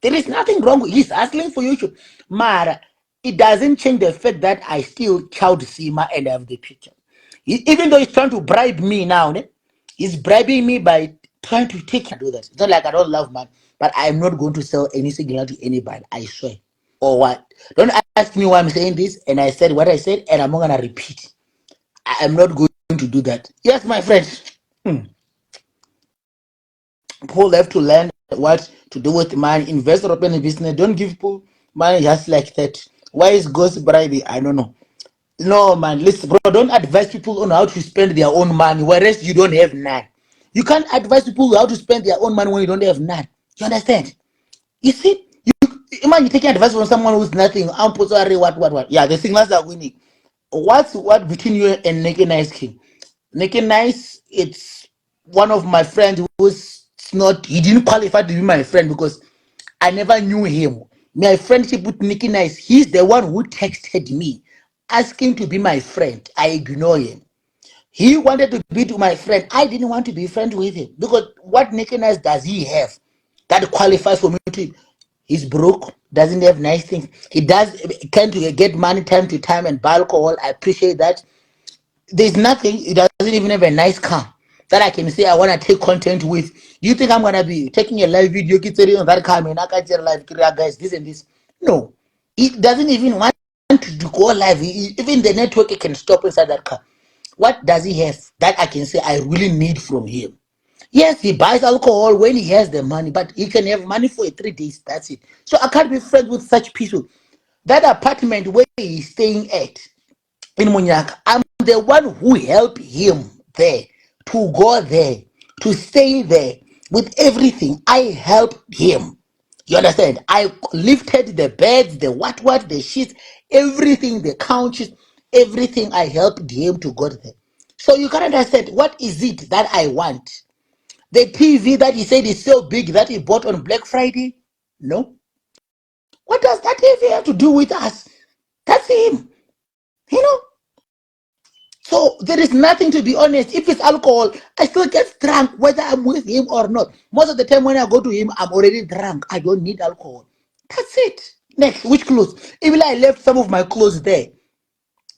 There is nothing wrong. He's hustling for YouTube. Mara, it doesn't change the fact that I still child Sima and have the picture. Even though he's trying to bribe me now, he's bribing me by trying to take and do that. It's not like I don't love man, but I'm not going to sell any signal to anybody. I swear. Or what? Don't ask me why I'm saying this. And I said what I said, and I'm not gonna repeat. I'm not going to do that. Yes, my friend. People have to learn what to do with money. Invest or open a business. Don't give people money just like that. Why is ghost bribing? I don't know. No, man, listen, bro, don't advise people on how to spend their own money, whereas you don't have none. You can't advise people how to spend their own money when you don't have none. You understand? You see, imagine taking advice from someone who's nothing. I'm sorry, what? Yeah, the signals are winning. What between you and Naked Nice King? Naked Nice, it's one of my friends who's not, he didn't qualify to be my friend because I never knew him. My friendship with Nicky Nice, he's the one who texted me asking to be my friend. I ignore him. He wanted to be to my friend. I didn't want to be friends with him because what Nicky Nice does he have that qualifies for me to? He's broke, doesn't have nice things. He can't get money time to time and buy alcohol. I appreciate that. There's nothing. He doesn't even have a nice car that I can say I want to take content with. Do you think I'm gonna be taking a live video, on that car, and I can't tell live guys this and this? No, it doesn't even want to go live. Even the network can stop inside that car. What does he have that I can say I really need from him? Yes, he buys alcohol when he has the money, but he can have money for 3 days. That's it. So I can't be friends with such people. That apartment where he's staying at in Munyaka, I'm the one who helped him there to go there, to stay there with everything. I helped him. You understand? I lifted the beds, the what, the sheets, everything, the couches, everything. I helped him to go there. So you can understand what is it that I want? The TV that he said is so big that he bought on Black Friday? No. What does that TV have to do with us? That's him. You know? So there is nothing, to be honest. If it's alcohol, I still get drunk whether I'm with him or not. Most of the time when I go to him, I'm already drunk. I don't need alcohol. That's it. Next, which clothes? Even I left some of my clothes there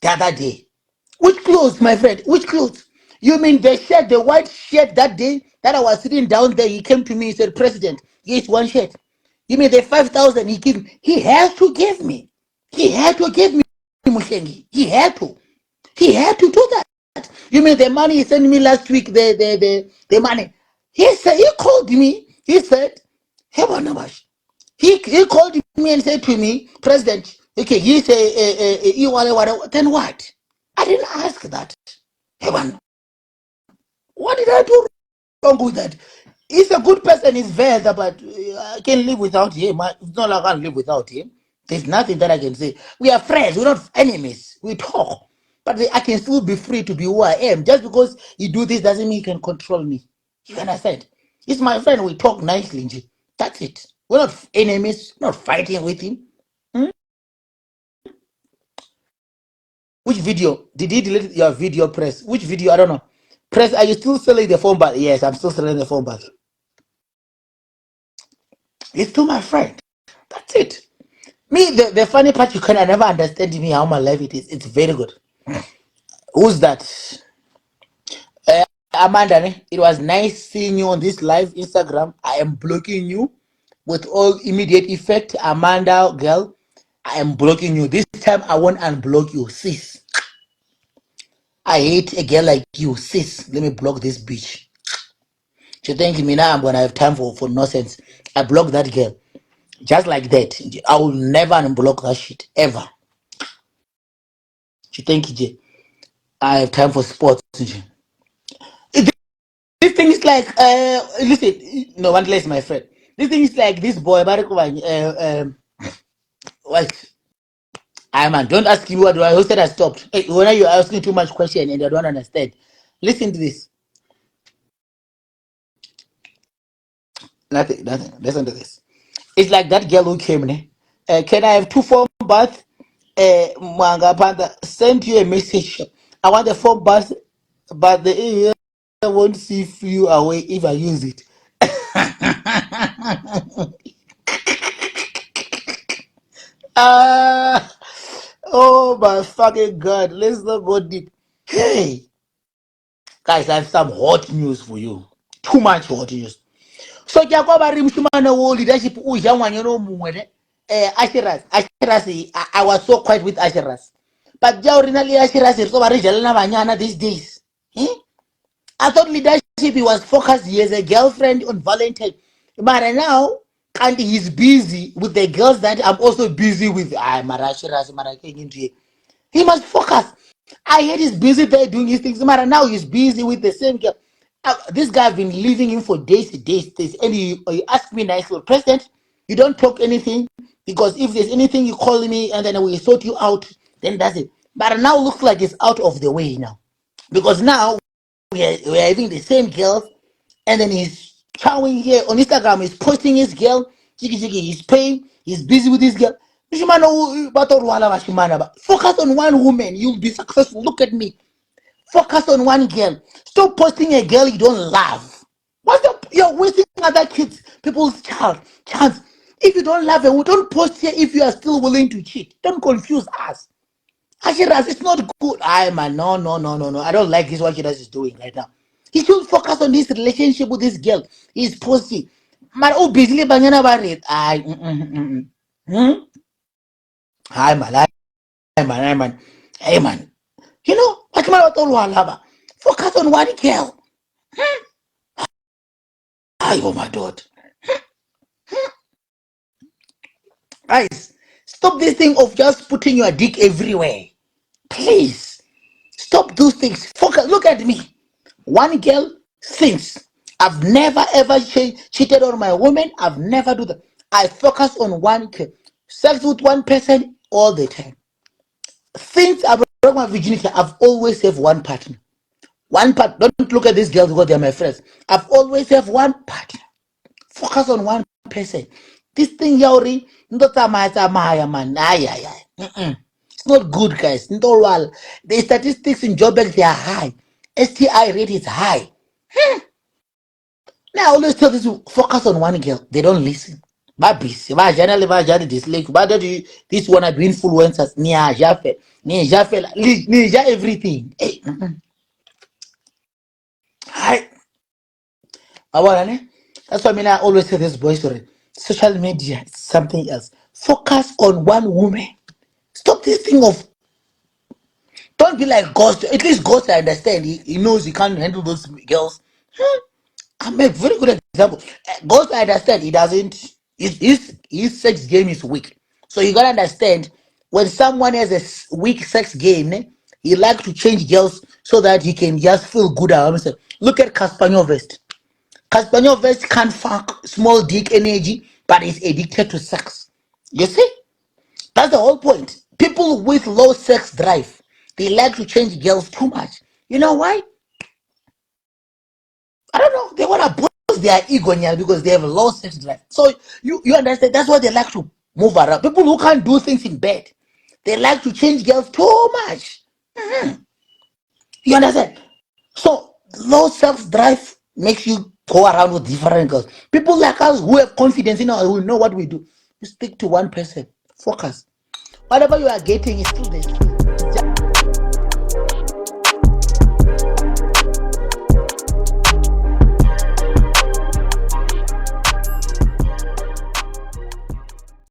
the other day. Which clothes, my friend? Which clothes? You mean the shirt, the white shirt that day that I was sitting down there? He came to me and said, President, here's one shirt. You mean the 5,000 he gave me? He has to give me. He had to give me, Mushengi. He had to. He had to do that. You mean the money he sent me last week, the money? He said, he called me. He said, hey, Barnabas. He called me and said to me, President, okay, he said, then what? I didn't ask that. Hey, man, what did I do wrong with that? He's a good person, he's very, but I can live without him. It's not like I can live without him. There's nothing that I can say. We are friends, we're not enemies. We talk. But I can still be free to be who I am. Just because you do this doesn't mean you can control me. You understand? He's my friend, we talk nicely. That's it. We're not enemies, not fighting with him. Which video? Did he delete your video, Press? Which video? I don't know. Press, are you still selling the phone bath? Yes, I'm still selling the phone bath. He's still my friend. That's it. Me, the funny part, you can never understand me how my life it is. It's very good. Who's that? Amanda, it was nice seeing you on this live Instagram. I am blocking you with all immediate effect. Amanda, girl, I am blocking you. This time I won't unblock you, sis. I hate a girl like you, sis. Let me block this bitch. She think me now I'm gonna have time for nonsense. I block that girl. Just like that. I will never unblock that shit. Ever. She think I have time for sports. This thing is like listen, no one less, my friend. This thing is like this boy, what? I man, don't ask me what do I who said I stopped. Hey, when you're asking too much question and I don't understand. Listen to this. Nothing. Listen to this. It's like that girl who came. Can I have 2 phone baths? Manga Panda sent you a message. I want the phone bath, but the area won't see you away if I use it. Oh my fucking god. Let's not go deep. Hey, guys, I have some hot news for you. Too much hot news. So Jacoba Rimshimana wo leadership Ujawanyano Muere. Asheras, I was so quiet with Asheras. But Jaurinali Asheras is over Jalana Vanyana these days. Eh? I thought leadership he was focused. He has a girlfriend on Valentine. But now, and he's busy with the girls that I'm also busy with. Marashiras, Maraking. He must focus. I heard he's busy there doing his things. Mara now he's busy with the same girl. This guy have been leaving him for days, and he asked me nicely, President, you don't talk anything because if there's anything you call me and then we sort you out, then that's it. But now looks like it's out of the way now because now we're having the same girls, and then he's chowing here on Instagram. He's posting his girl, he's paying, he's busy with his girl. Focus on one woman, you'll be successful. Look at me. Focus on one girl. Stop posting a girl you don't love. What's the you're wasting other kids, people's chance. If you don't love her, don't post here if you are still willing to cheat. Don't confuse us. Ashiras, it's not good. Man, no. I don't like this what Ashiras is doing right now. He should focus on this relationship with this girl. He's posting. Man, oh, busy bangana about it. Hi, man. Hey, man. You know, what man, focus on one girl. Oh, my God. Guys, stop this thing of just putting your dick everywhere. Please. Stop those things. Focus. Look at me. One girl thinks I've never ever cheated on my woman. I've never do that. I focus on one girl. Sex with one person all the time. Since I've broke my virginity, I've always have one partner. One part. Don't look at these girls because they're my friends. I've always have one partner. Focus on one person. This thing, Yauri, not man. It's not good, guys. The statistics in Joburg, they are high. STI rate is high. Now I always tell this to focus on one girl. They don't listen. Babis, this one are doing influencers. Nia everything. Hey, hi. That's why I always say this boy story. Social media is something else. Focus on one woman. Stop this thing of don't be like Ghost. At least Ghost, I understand. He knows he can't handle those girls. I'm a very good example. Ghost, I understand. He doesn't. His sex game is weak. So you gotta understand when someone has a weak sex game, he like to change girls so that he can just feel good about himself. Look at Caspanyo Vest. Caspanyo Vest can't fuck small dick energy, but is addicted to sex. You see? That's the whole point. People with low sex drive, they like to change girls too much. You know why? I don't know. They want to boost their ego because they have a low sex drive. So you understand? That's why they like to move around. People who can't do things in bed, they like to change girls too much. You understand? So low sex drive makes you go around with different girls. People like us who have confidence in us, who know what we do. You stick to one person. Focus. Whatever you are getting is still there.